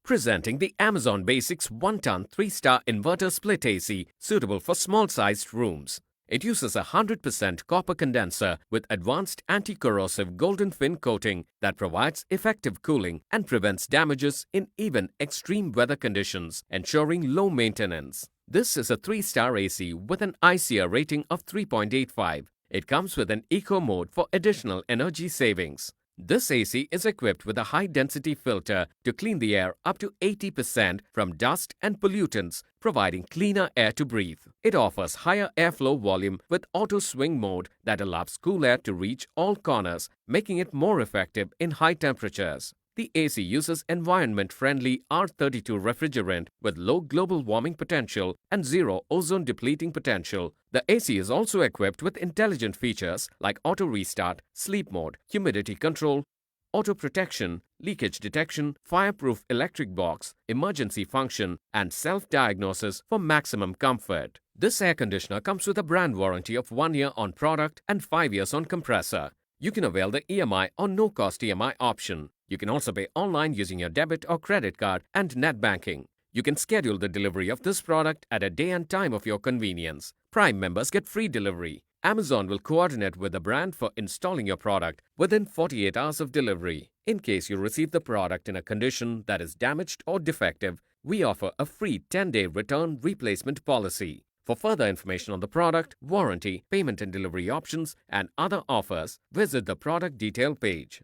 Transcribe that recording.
Presenting the Amazon Basics 1-ton 3-star inverter split AC suitable for small-sized rooms. It uses a 100% copper condenser with advanced anti-corrosive golden fin coating that provides effective cooling and prevents damages in even extreme weather conditions, ensuring low maintenance. This is a 3-star AC with an ICR rating of 3.85. It comes with an eco mode for additional energy savings. This AC is equipped with a high-density filter to clean the air up to 80% from dust and pollutants, providing cleaner air to breathe. It offers higher airflow volume with auto swing mode that allows cool air to reach all corners, making it more effective in high temperatures. The AC uses environment-friendly R32 refrigerant with low global warming potential and zero ozone-depleting potential. The AC is also equipped with intelligent features like auto restart, sleep mode, humidity control, auto protection, leakage detection, fireproof electric box, emergency function, and self-diagnosis for maximum comfort. This air conditioner comes with a brand warranty of 1 year on product and 5 years on compressor. You can avail the EMI or no-cost EMI option. You can also pay online using your debit or credit card and net banking. You can schedule the delivery of this product at a day and time of your convenience. Prime members get free delivery. Amazon will coordinate with the brand for installing your product within 48 hours of delivery. In case you receive the product in a condition that is damaged or defective, we offer a free 10-day return replacement policy. For further information on the product, warranty, payment and delivery options, and other offers, visit the product detail page.